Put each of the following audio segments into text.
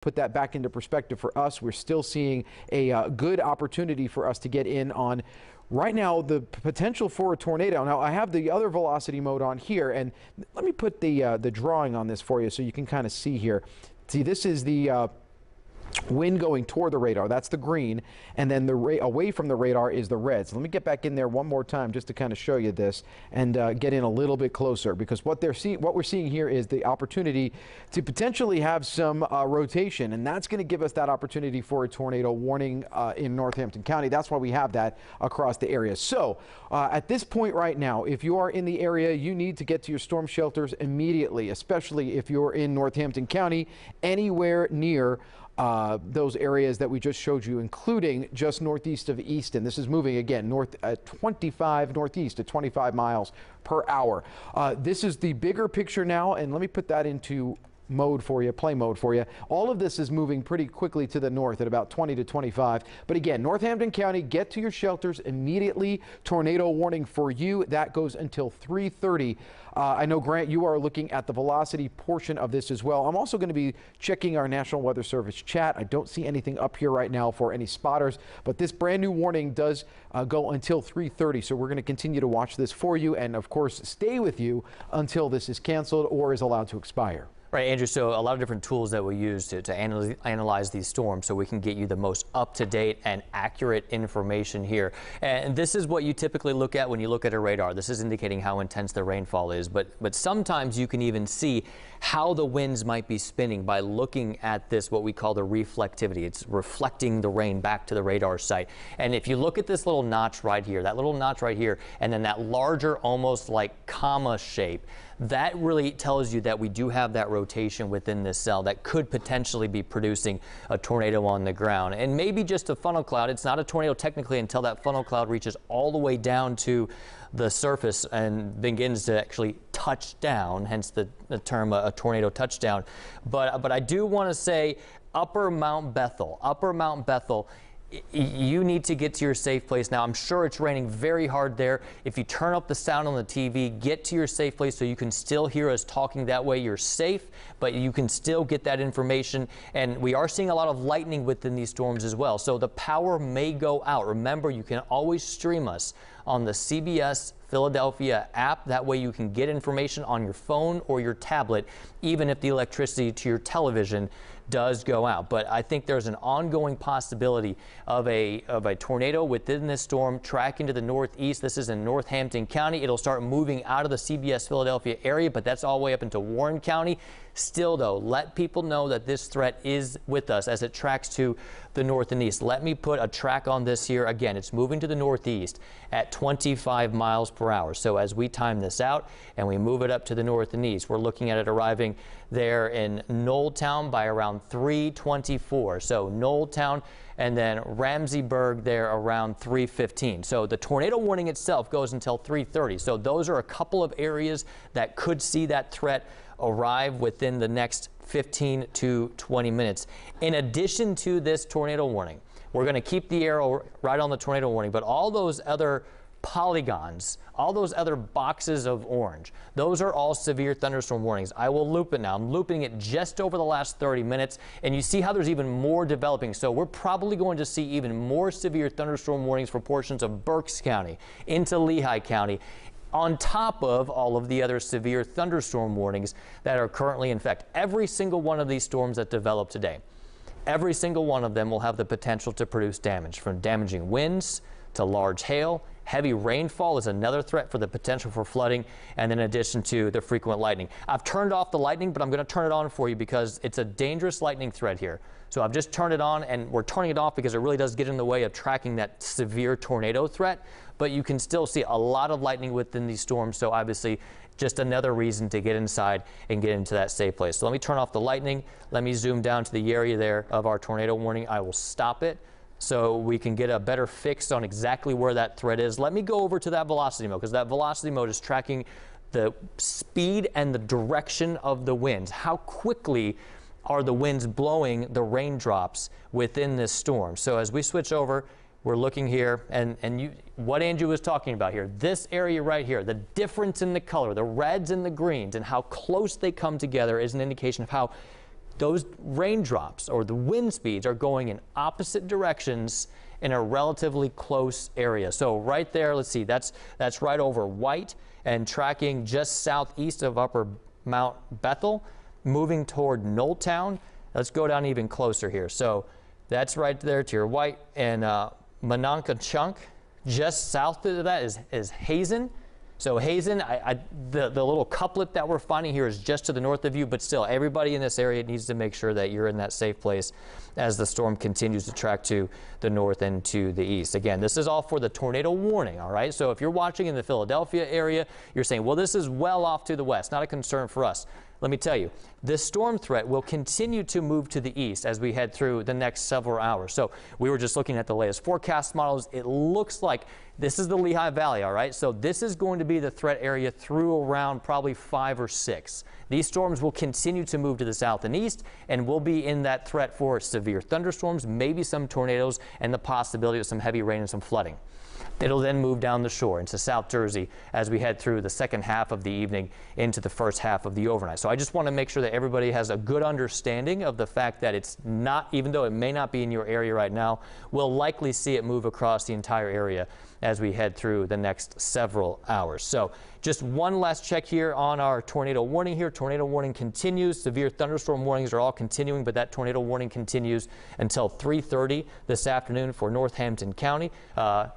put that back into perspective for us, we're still seeing a good opportunity for us to get in on right now the potential for a tornado. Now I have the other velocity mode on here, and let me put the drawing on this for you so you can kind of see here. See, this is the wind going toward the radar. That's the green, and then away from the radar is the red. So let me get back in there one more time just to kind of show you this and get in a little bit closer, because what we're seeing here is the opportunity to potentially have some rotation, and that's going to give us that opportunity for a tornado warning in Northampton County. That's why we have that across the area. So at this point right now, if you are in the area, you need to get to your storm shelters immediately, especially if you're in Northampton County, anywhere near those areas that we just showed you, including just northeast of Easton. This is moving again northeast at 25 miles per hour. This is the bigger picture now, and let me put that into mode for you, play mode for you. All of this is moving pretty quickly to the north at about 20 to 25. But again, Northampton County, get to your shelters immediately. Tornado warning for you. That goes until 3:30. I know, Grant, you are looking at the velocity portion of this as well. I'm also going to be checking our National Weather Service chat. I don't see anything up here right now for any spotters, but this brand new warning does go until 3:30. So we're going to continue to watch this for you and, of course, stay with you until this is canceled or is allowed to expire. Right, Andrew, so a lot of different tools that we use to analyze these storms so we can get you the most up-to-date and accurate information here. And this is what you typically look at when you look at a radar. This is indicating how intense the rainfall is, but sometimes you can even see how the winds might be spinning by looking at this, what we call the reflectivity. It's reflecting the rain back to the radar site. And if you look at this little notch right here, that little notch right here, and then that larger, almost like comma shape, that really tells you that we do have that rotation within this cell that could potentially be producing a tornado on the ground. And maybe just a funnel cloud. It's not a tornado technically until that funnel cloud reaches all the way down to the surface and begins to actually touch down, hence the term a tornado touchdown. But I do want to say Upper Mount Bethel, you need to get to your safe place now. I'm sure it's raining very hard there. If you turn up the sound on the TV, get to your safe place so you can still hear us talking. That way you're safe, but you can still get that information. And we are seeing a lot of lightning within these storms as well. So the power may go out. Remember, you can always stream us on the CBS Philadelphia app. That way you can get information on your phone or your tablet, even if the electricity to your television does go out. But I think there's an ongoing possibility of a tornado within this storm tracking to the northeast. This is in Northampton County. It'll start moving out of the CBS Philadelphia area, but that's all the way up into Warren County. Still, though, let people know that this threat is with us as it tracks to the north and east. Let me put a track on this here. Again, it's moving to the northeast at 25 miles per hour. So as we time this out and we move it up to the north and east, we're looking at it arriving there in Knolltown by around 3:24. So Knolltown and then Ramseyburg there around 3:15. So the tornado warning itself goes until 3:30. So those are a couple of areas that could see that threat arrive within the next 15 to 20 minutes. In addition to this tornado warning, we're going to keep the arrow right on the tornado warning, but all those other polygons, all those other boxes of orange, those are all severe thunderstorm warnings. I will loop it now. I'm looping it just over the last 30 minutes, and you see how there's even more developing. So we're probably going to see even more severe thunderstorm warnings for portions of Berks County into Lehigh County, on top of all of the other severe thunderstorm warnings that are currently in effect. Every single one of these storms that develop today, every single one of them will have the potential to produce damage, from damaging winds to large hail. Heavy rainfall is another threat for the potential for flooding, and in addition to the frequent lightning. I've turned off the lightning, but I'm going to turn it on for you because it's a dangerous lightning threat here. So I've just turned it on, and we're turning it off because it really does get in the way of tracking that severe tornado threat. But you can still see a lot of lightning within these storms. So obviously just another reason to get inside and get into that safe place. So let me turn off the lightning. Let me zoom down to the area there of our tornado warning. I will stop it so we can get a better fix on exactly where that threat is. Let me go over to that velocity mode, because that velocity mode is tracking the speed and the direction of the winds. How quickly are the winds blowing the raindrops within this storm? So as we switch over, we're looking here, and what Andrew was talking about here, this area right here, the difference in the color, the reds and the greens, and how close they come together is an indication of how those raindrops or the wind speeds are going in opposite directions in a relatively close area. So right there, let's see, that's right over White and tracking just southeast of Upper Mount Bethel, moving toward Knolltown. Let's go down even closer here. So that's right there to your White and Mononka-Chunk. Just south of that is Hazen. So Hazen, the little couplet that we're finding here is just to the north of you, but still everybody in this area needs to make sure that you're in that safe place as the storm continues to track to the north and to the east. Again, this is all for the tornado warning, all right? So if you're watching in the Philadelphia area, you're saying, well, this is well off to the west, not a concern for us. Let me tell you, this storm threat will continue to move to the east as we head through the next several hours. So we were just looking at the latest forecast models. It looks like this is the Lehigh Valley, all right? So this is going to be the threat area through around probably 5 or 6. These storms will continue to move to the south and east and will be in that threat for severe thunderstorms, maybe some tornadoes, and the possibility of some heavy rain and some flooding. It'll then move down the shore into South Jersey as we head through the second half of the evening into the first half of the overnight. So I just want to make sure that everybody has a good understanding of the fact that it's not, even though it may not be in your area right now, we'll likely see it move across the entire area as we head through the next several hours. So just one last check here on our tornado warning here. Tornado warning continues. Severe thunderstorm warnings are all continuing, but that tornado warning continues until 3:30 this afternoon for Northampton County.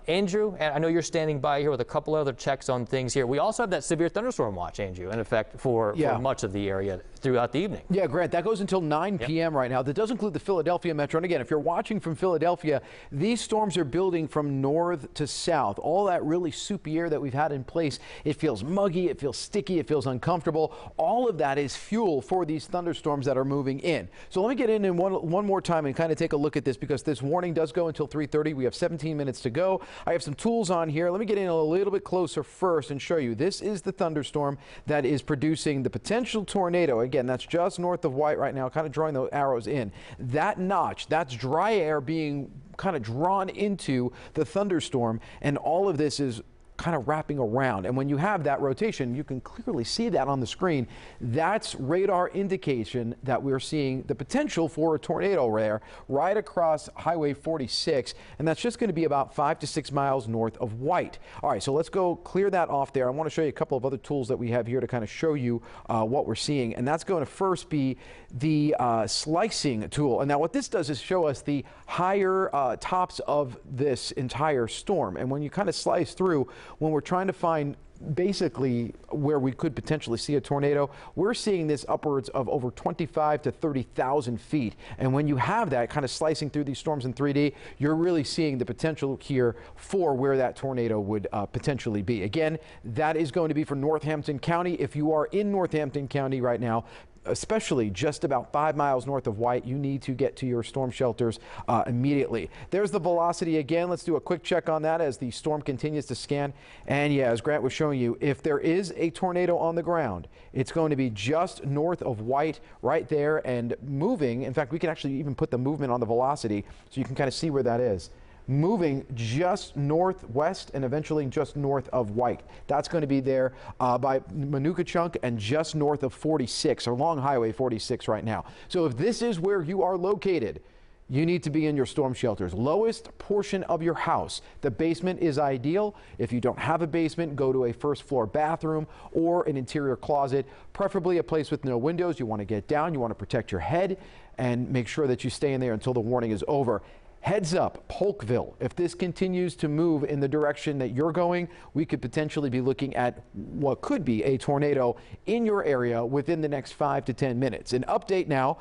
Andrew, I know you're standing by here with a couple other checks on things here. We also have that severe thunderstorm watch, Andrew, in effect for much of the area throughout the evening. Yeah, Grant, that goes until 9 p.m. right now. That does include the Philadelphia metro. And again, if you're watching from Philadelphia, these storms are building from north to south. All that really soupy air that we've had in place, it feels muggy, it feels sticky, it feels uncomfortable. All of that is fuel for these thunderstorms that are moving in. So let me get in one more time and kind of take a look at this, because this warning does go until 3:30. We have 17 minutes to go. I have some tools on here. Let me get in a little bit closer first and show you. This is the thunderstorm that is producing the potential tornado. Again, that's just north of White right now, kind of drawing those arrows in. That notch, that's dry air being kind of drawn into the thunderstorm, and all of this is kind of wrapping around. And when you have that rotation, you can clearly see that on the screen. That's radar indication that we're seeing the potential for a tornado there right across Highway 46, and that's just going to be about 5 to 6 miles north of White. All right, so let's go clear that off there. I want to show you a couple of other tools that we have here to kind of show you what we're seeing, and that's going to first be the slicing tool. And now what this does is show us the higher tops of this entire storm, and when you kind of slice through, when we're trying to find basically where we could potentially see a tornado, we're seeing this upwards of over 25 to 30,000 feet. And when you have that kind of slicing through these storms in 3D, you're really seeing the potential here for where that tornado would potentially be. Again, that is going to be for Northampton County. If you are in Northampton County right now, especially just about 5 miles north of White, you need to get to your storm shelters immediately. There's the velocity again. Let's do a quick check on that as the storm continues to scan. And yeah, as Grant was showing you, if there is a tornado on the ground, it's going to be just north of White right there and moving. In fact, we can actually even put the movement on the velocity so you can kind of see where that is. Moving just northwest and eventually just north of White. That's going to be there by Mononka-Chunk and just north of 46, along Highway 46 right now. So if this is where you are located, you need to be in your storm shelters. Lowest portion of your house. The basement is ideal. If you don't have a basement, go to a first floor bathroom or an interior closet, preferably a place with no windows. You want to get down, you want to protect your head, and make sure that you stay in there until the warning is over. Heads up, Polkville, if this continues to move in the direction that you're going, we could potentially be looking at what could be a tornado in your area within the next 5 to 10 minutes. An update now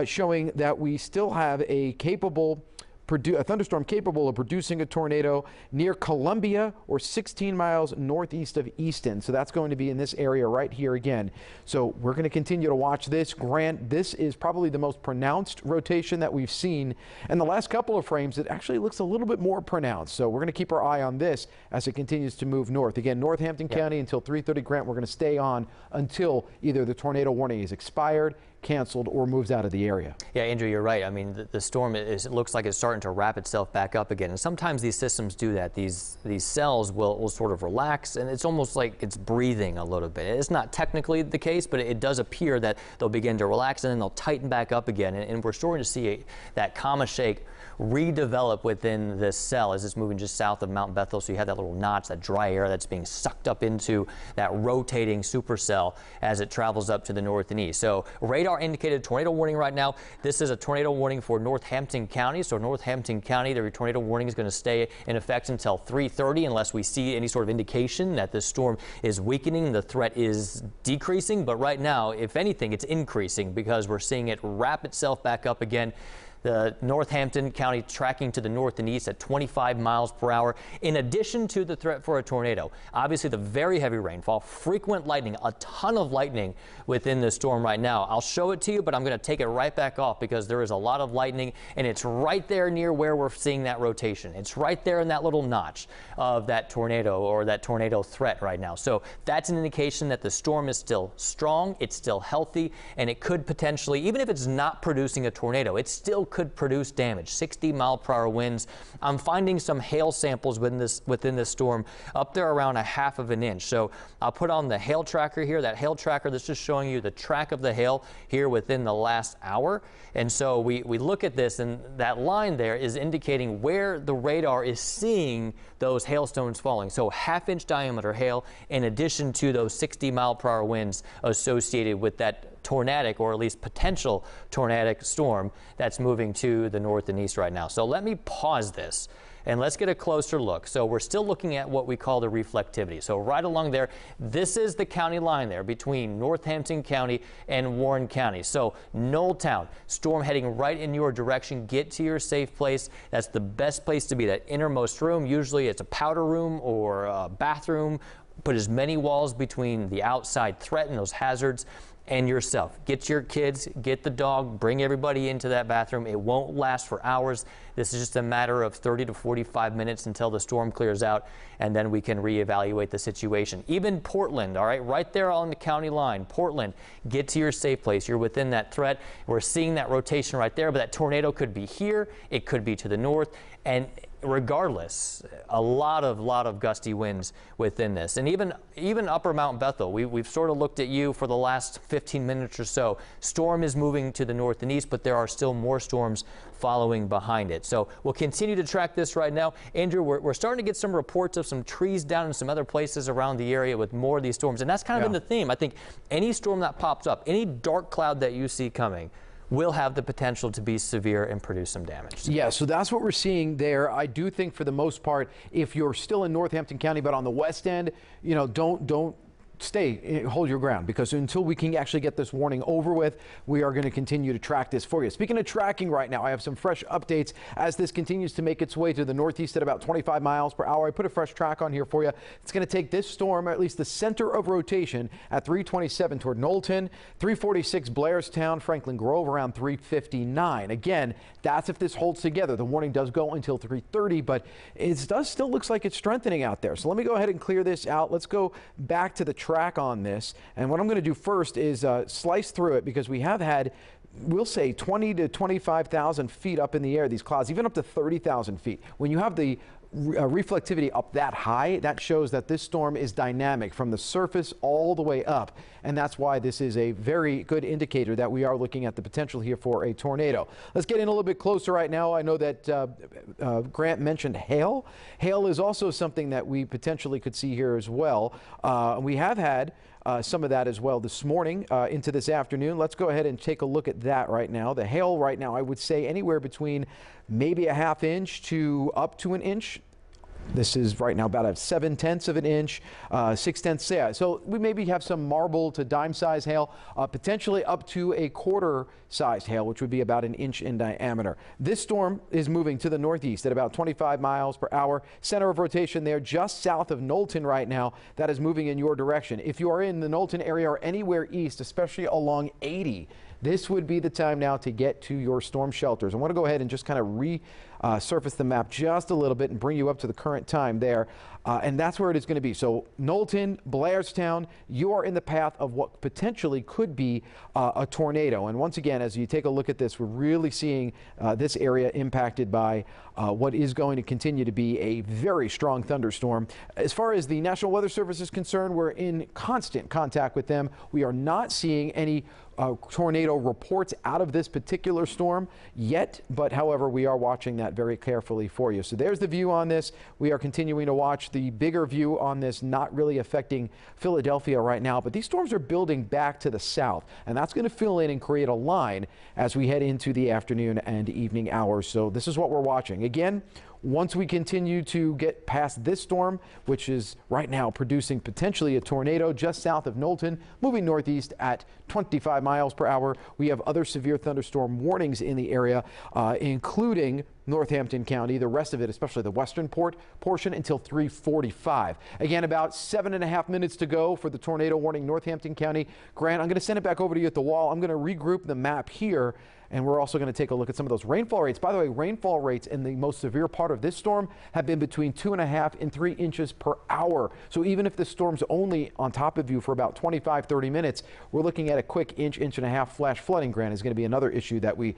showing that we still have a thunderstorm capable of producing a tornado near Columbia or 16 miles northeast of Easton. So that's going to be in this area right here again. So we're going to continue to watch this. Grant, this is probably the most pronounced rotation that we've seen. And the last couple of frames, it actually looks a little bit more pronounced. So we're going to keep our eye on this as it continues to move north. Again, Northampton County until 3:30. Grant, we're going to stay on until either the tornado warning is expired, canceled or moves out of the area. Yeah, Andrew, you're right. I mean, the storm it looks like it's starting to wrap itself back up again. And sometimes these systems do that. These cells will sort of relax, and it's almost like it's breathing a little bit. It's not technically the case, but it does appear that they'll begin to relax and then they'll tighten back up again. And we're starting to see that comma shake redevelop within this cell as it's moving just south of Mount Bethel. So you have that little notch, that dry air that's being sucked up into that rotating supercell as it travels up to the north and east. So radar indicated tornado warning right now. This is a tornado warning for Northampton County. So Northampton County, the tornado warning is going to stay in effect until 3:30 unless we see any sort of indication that this storm is weakening, the threat is decreasing. But right now, if anything, it's increasing because we're seeing it wrap itself back up again. The Northampton County tracking to the north and east at 25 miles per hour, in addition to the threat for a tornado. Obviously, the very heavy rainfall, frequent lightning, a ton of lightning within the storm right now. I'll show it to you, but I'm going to take it right back off because there is a lot of lightning, and it's right there near where we're seeing that rotation. It's right there in that little notch of that tornado or that tornado threat right now. So that's an indication that the storm is still strong, it's still healthy, and it could potentially, even if it's not producing a tornado, it still could produce damage. 60-mile-per-hour winds. I'm finding some hail samples within this storm up there around 1/2 of an inch. So I'll put on the hail tracker here. That hail tracker that's just showing you the track of the hail here within the last hour. And so we look at this, and that line there is indicating where the radar is seeing those hailstones falling. So 1/2-inch diameter hail in addition to those 60-mile-per-hour winds associated with that tornadic, or at least potential tornadic storm that's moving to the north and east right now. So let me pause this and let's get a closer look. So we're still looking at what we call the reflectivity. So right along there, this is the county line there between Northampton County and Warren County. So Knolltown, storm heading right in your direction. Get to your safe place. That's the best place to be, that innermost room. Usually it's a powder room or a bathroom. Put as many walls between the outside threat and those hazards and yourself. Get your kids, get the dog, bring everybody into that bathroom. It won't last for hours. This is just a matter of 30 to 45 minutes until the storm clears out, and then we can reevaluate the situation. Even Portland, all right there on the county line, Portland, get to your safe place. You're within that threat. We're seeing that rotation right there, but that tornado could be here. It could be to the north, and regardless, a lot of gusty winds within this. And even upper Mount Bethel, we've sort of looked at you for the last 15 minutes or so. Storm is moving to the north and east, but there are still more storms following behind it. So we'll continue to track this right now. Andrew, we're starting to get some reports of some trees down in some other places around the area with more of these storms. And that's kind of been the theme. I think any storm that pops up, any dark cloud that you see coming, will have the potential to be severe and produce some damage. Yeah, so that's what we're seeing there. I do think for the most part, if you're still in Northampton County, but on the west end, you know, don't hold your ground, because until we can actually get this warning over with, we are going to continue to track this for you. Speaking of tracking right now, I have some fresh updates as this continues to make its way to the northeast at about 25 miles per hour. I put a fresh track on here for you. It's going to take this storm, or at least the center of rotation, at 327 toward Knowlton, 346 Blairstown, Franklin Grove around 359. Again, that's if this holds together. The warning does go until 3:30, but it does still looks like it's strengthening out there. So let me go ahead and clear this out. Let's go back to the track on this, and what I'm going to do first is slice through it, because we have had, we'll say, 20 to 25,000 feet up in the air, these clouds, even up to 30,000 feet. When you have the reflectivity up that high, that shows that this storm is dynamic from the surface all the way up, and that's why this is a very good indicator that we are looking at the potential here for a tornado. Let's get in a little bit closer right now. I know that Grant mentioned hail. Hail is also something that we potentially could see here as well. We have had some of that as well this morning into this afternoon. Let's go ahead and take a look at that right now. The hail right now, I would say anywhere between maybe 1/2 inch to up to an inch. This is right now about a 7/10 of an inch, 6/10. Yeah. So we maybe have some marble to dime size hail, potentially up to a quarter sized hail, which would be about an inch in diameter. This storm is moving to the northeast at about 25 miles per hour. Center of rotation there just south of Knowlton right now. That is moving in your direction. If you are in the Knowlton area or anywhere east, especially along 80, this would be the time now to get to your storm shelters. I want to go ahead and just kind of resurface the map just a little bit and bring you up to the current time there. And that's where it is going to be. So Knowlton, Blairstown, you are in the path of what potentially could be a tornado. And once again, as you take a look at this, we're really seeing this area impacted by what is going to continue to be a very strong thunderstorm. As far as the National Weather Service is concerned, we're in constant contact with them. We are not seeing any tornado reports out of this particular storm yet, but however, we are watching that very carefully for you. So there's the view on this. We are continuing to watch the bigger view on this, not really affecting Philadelphia right now, but these storms are building back to the south, and that's going to fill in and create a line as we head into the afternoon and evening hours. So this is what we're watching. Again, once we continue to get past this storm, which is right now producing potentially a tornado just south of Knowlton, moving northeast at 25 miles per hour, we have other severe thunderstorm warnings in the area, including Northampton County, the rest of it, especially the western portion, until 3:45. Again, about 7.5 minutes to go for the tornado warning, Northampton County. Grant, I'm going to send it back over to you at the wall. I'm going to regroup the map here, and we're also going to take a look at some of those rainfall rates. By the way, rainfall rates in the most severe part of this storm have been between 2.5 and 3 inches per hour. So even if the storm's only on top of you for about 25-30 minutes, we're looking at a quick inch and a half flash flooding. Grant, is going to be another issue that we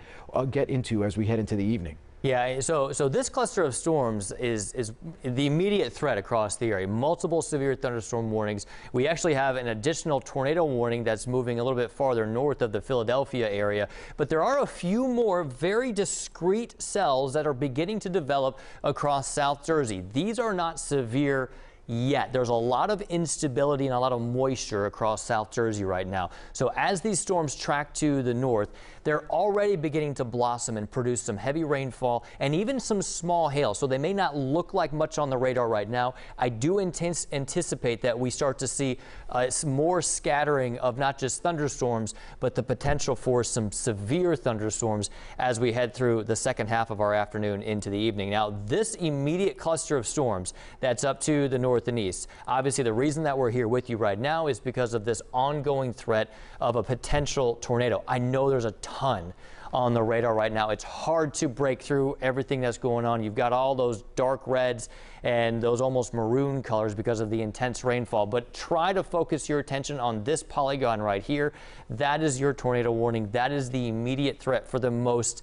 get into as we head into the evening. Yeah, so this cluster of storms is the immediate threat across the area. Multiple severe thunderstorm warnings. We actually have an additional tornado warning that's moving a little bit farther north of the Philadelphia area. But there are a few more very discrete cells that are beginning to develop across South Jersey. These are not severe yet. There's a lot of instability and a lot of moisture across South Jersey right now. So as these storms track to the north, they're already beginning to blossom and produce some heavy rainfall and even some small hail. So they may not look like much on the radar right now. I do anticipate that we start to see more scattering of not just thunderstorms, but the potential for some severe thunderstorms as we head through the second half of our afternoon into the evening. Now, this immediate cluster of storms that's up to the north and east, obviously the reason that we're here with you right now is because of this ongoing threat of a potential tornado. I know there's a ton on the radar right now. It's hard to break through everything that's going on. You've got all those dark reds and those almost maroon colors because of the intense rainfall, but try to focus your attention on this polygon right here. That is your tornado warning. That is the immediate threat for the most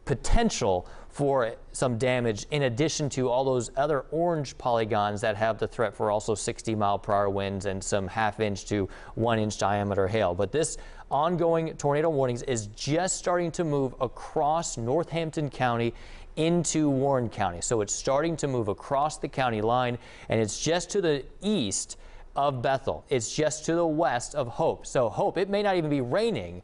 potential for some damage, in addition to all those other orange polygons that have the threat for also 60-mile-per-hour winds and some half-inch to 1-inch diameter hail. But this ongoing tornado warnings is just starting to move across Northampton County into Warren County. So it's starting to move across the county line, and it's just to the east of Bethel. It's just to the west of Hope. So Hope, it may not even be raining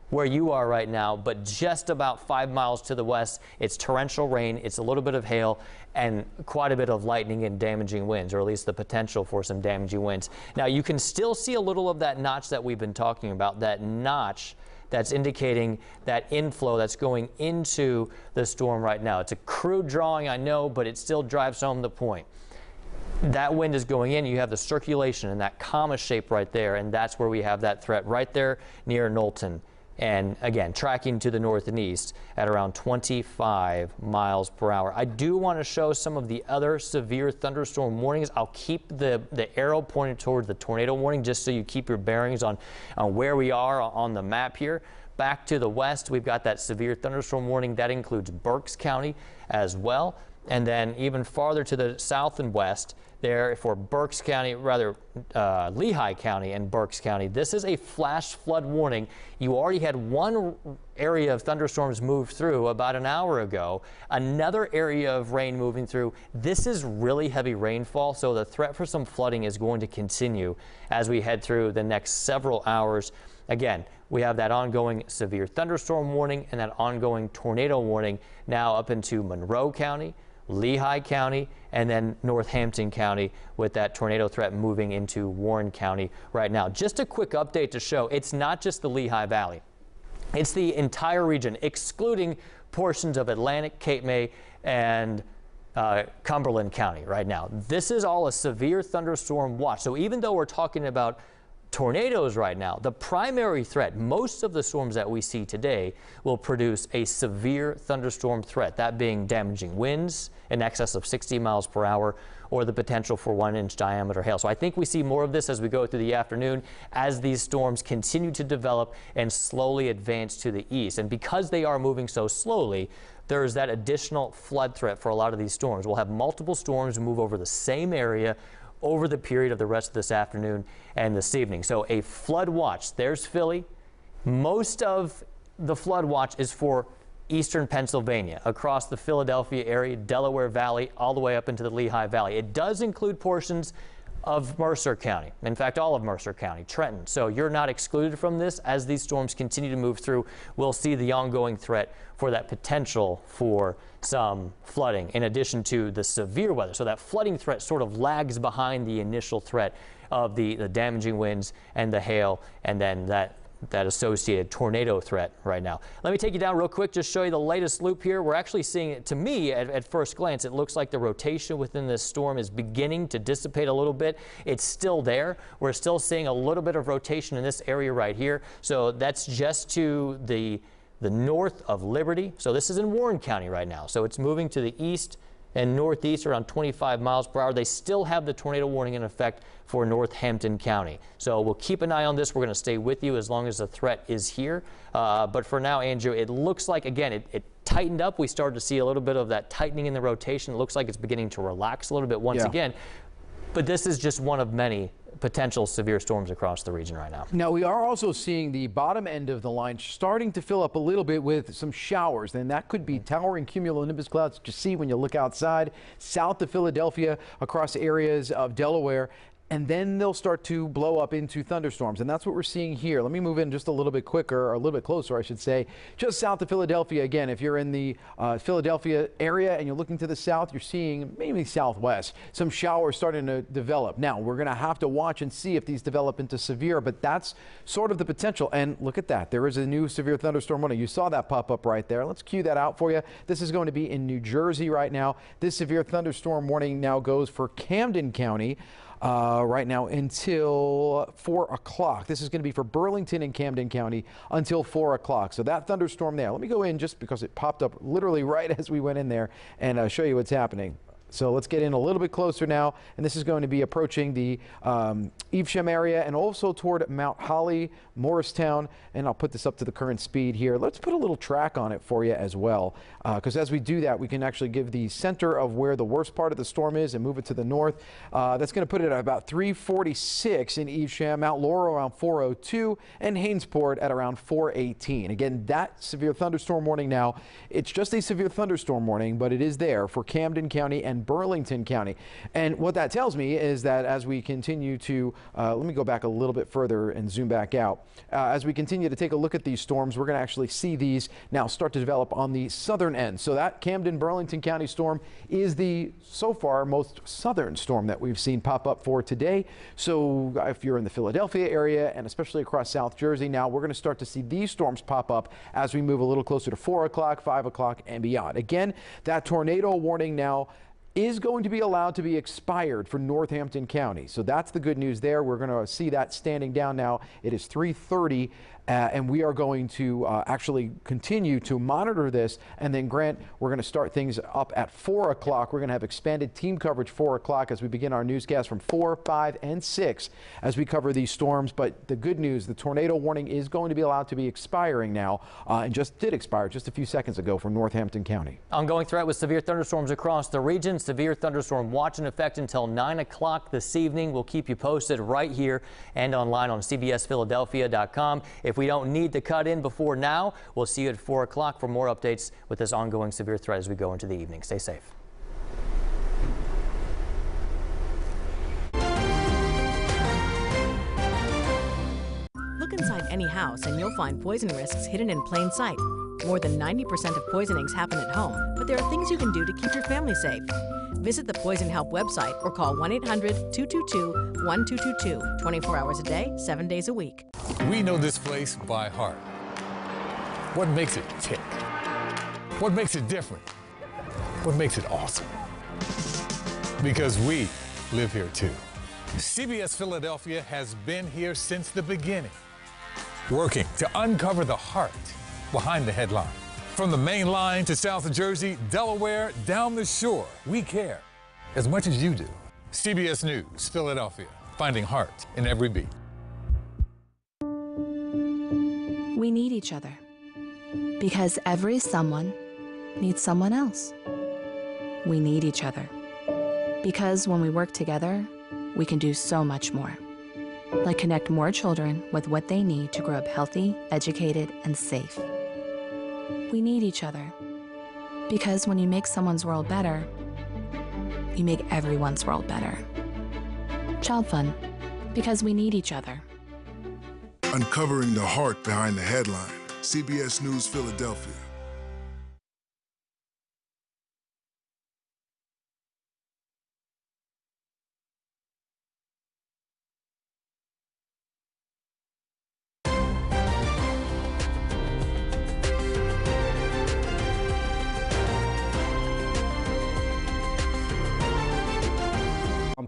where you are right now, but just about 5 miles to the west, it's torrential rain, it's a little bit of hail, and quite a bit of lightning and damaging winds, or at least the potential for some damaging winds. Now, you can still see a little of that notch that we've been talking about, that notch that's indicating that inflow that's going into the storm right now. It's a crude drawing, I know, but it still drives home the point. That wind is going in, you have the circulation and that comma shape right there, and that's where we have that threat right there near Knowlton. And again, tracking to the north and east at around 25 miles per hour. I do want to show some of the other severe thunderstorm warnings. I'll keep the arrow pointed towards the tornado warning just so you keep your bearings on where we are on the map here. Back to the west, we've got that severe thunderstorm warning. That includes Berks County as well. And then even farther to the south and west, there for Berks County, rather Lehigh County and Berks County. This is a flash flood warning. You already had one area of thunderstorms move through about an hour ago. Another area of rain moving through. This is really heavy rainfall, so the threat for some flooding is going to continue as we head through the next several hours. Again, we have that ongoing severe thunderstorm warning and that ongoing tornado warning now up into Monroe County, Lehigh County, and then Northampton County, with that tornado threat moving into Warren County right now. Just a quick update to show it's not just the Lehigh Valley. It's the entire region, excluding portions of Atlantic, Cape May, and Cumberland County right now. This is all a severe thunderstorm watch. So even though we're talking about tornadoes right now, the primary threat, most of the storms that we see today will produce a severe thunderstorm threat, that being damaging winds in excess of 60 miles per hour or the potential for 1-inch diameter hail. So I think we see more of this as we go through the afternoon as these storms continue to develop and slowly advance to the east. And because they are moving so slowly, there's that additional flood threat for a lot of these storms. We'll have multiple storms move over the same area over the period of the rest of this afternoon and this evening. So a flood watch, there's Philly. Most of the flood watch is for eastern Pennsylvania, across the Philadelphia area, Delaware Valley, all the way up into the Lehigh Valley. It does include portions of Mercer County, in fact, all of Mercer County, Trenton. So you're not excluded from this. As these storms continue to move through, we'll see the ongoing threat for that potential for some flooding in addition to the severe weather. So that flooding threat sort of lags behind the initial threat of the damaging winds and the hail, and then that associated tornado threat right now. Let me take you down real quick, just show you the latest loop here. We're actually seeing, to me, at first glance, it looks like the rotation within this storm is beginning to dissipate a little bit. It's still there. We're still seeing a little bit of rotation in this area right here. So that's just to the north of Liberty. So this is in Warren County right now. So it's moving to the east and northeast around 25 miles per hour. They still have the tornado warning in effect for Northampton County. So we'll keep an eye on this. We're going to stay with you as long as the threat is here. But for now, Andrew, it looks like, again, it tightened up. We started to see a little bit of that tightening in the rotation. It looks like it's beginning to relax a little bit once again. But this is just one of many potential severe storms across the region right now. Now, we are also seeing the bottom end of the line starting to fill up a little bit with some showers, and that could be towering cumulonimbus clouds that you see when you look outside south of Philadelphia, across areas of Delaware. And then they'll start to blow up into thunderstorms. And that's what we're seeing here. Let me move in just a little bit quicker, or a little bit closer, I should say, just south of Philadelphia. Again, if you're in the Philadelphia area and you're looking to the south, you're seeing maybe southwest, some showers starting to develop. Now, we're going to have to watch and see if these develop into severe, but that's sort of the potential. And look at that. There is a new severe thunderstorm warning. You saw that pop up right there. Let's cue that out for you. This is going to be in New Jersey right now. This severe thunderstorm warning now goes for Camden County. Right now until 4 o'clock. This is going to be for Burlington and Camden County until 4 o'clock. So that thunderstorm there. Let me go in just because it popped up literally right as we went in there and show you what's happening. So let's get in a little bit closer now, and this is going to be approaching the Evesham area and also toward Mount Holly, Morristown, and I'll put this up to the current speed here. Let's put a little track on it for you as well, because as we do that, we can actually give the center of where the worst part of the storm is and move it to the north. That's going to put it at about 346 in Evesham, Mount Laurel around 402, and Hainesport at around 418. Again, that severe thunderstorm warning now, it's just a severe thunderstorm warning, but it is there for Camden County and Burlington County. And what that tells me is that as we continue to, let me go back a little bit further and zoom back out. As we continue to take a look at these storms, we're going to actually see these now start to develop on the southern end. So that Camden-Burlington County storm is the, so far, most southern storm that we've seen pop up for today. So if you're in the Philadelphia area and especially across South Jersey, now we're going to start to see these storms pop up as we move a little closer to 4 o'clock, 5 o'clock and beyond. Again, that tornado warning now is going to be allowed to be expired for Northampton County. So that's the good news there. We're going to see that standing down now. It is 3:30. And we are going to actually continue to monitor this. And then, Grant, we're going to start things up at 4 o'clock. We're going to have expanded team coverage 4 o'clock as we begin our newscast from 4, 5, and 6 as we cover these storms. But the good news, the tornado warning is going to be allowed to be expiring now and just did expire just a few seconds ago for Northampton County. Ongoing threat with severe thunderstorms across the region. Severe thunderstorm watch in effect until 9 o'clock this evening. We'll keep you posted right here and online on CBSPhiladelphia.com. If we don't need to cut in before now, we'll see you at 4 o'clock for more updates with this ongoing severe threat as we go into the evening. Stay safe. Look inside any house and you'll find poison risks hidden in plain sight. More than 90% of poisonings happen at home, but there are things you can do to keep your family safe. Visit the Poison Help website or call 1-800-222-1222, 24 hours a day, 7 days a week. We know this place by heart. What makes it tick? What makes it different? What makes it awesome? Because we live here too. CBS Philadelphia has been here since the beginning, working to uncover the heart behind the headline. From the main line to South Jersey, Delaware, down the shore, we care as much as you do. CBS News, Philadelphia, finding heart in every beat. We need each other because every someone needs someone else. We need each other because when we work together, we can do so much more, like connect more children with what they need to grow up healthy, educated, and safe. We need each other because when you make someone's world better, you make everyone's world better. Child Fund, because we need each other. Uncovering the heart behind the headline. CBS News Philadelphia.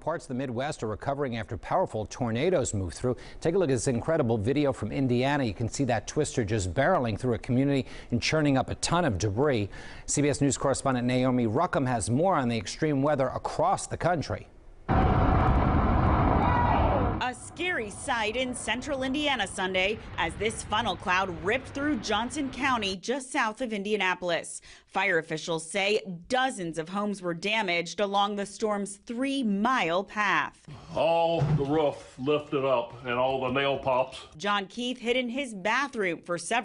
Parts of the Midwest are recovering after powerful tornadoes move through. Take a look at this incredible video from Indiana. You can see that twister just barreling through a community and churning up a ton of debris. CBS News correspondent Naomi Ruckham has more on the extreme weather across the country. A scary sight in central Indiana Sunday as this funnel cloud ripped through Johnson County just south of Indianapolis. Fire officials say dozens of homes were damaged along the storm's 3-mile path. All the roof lifted up and all the nail pops. John Keith hid in his bathroom for several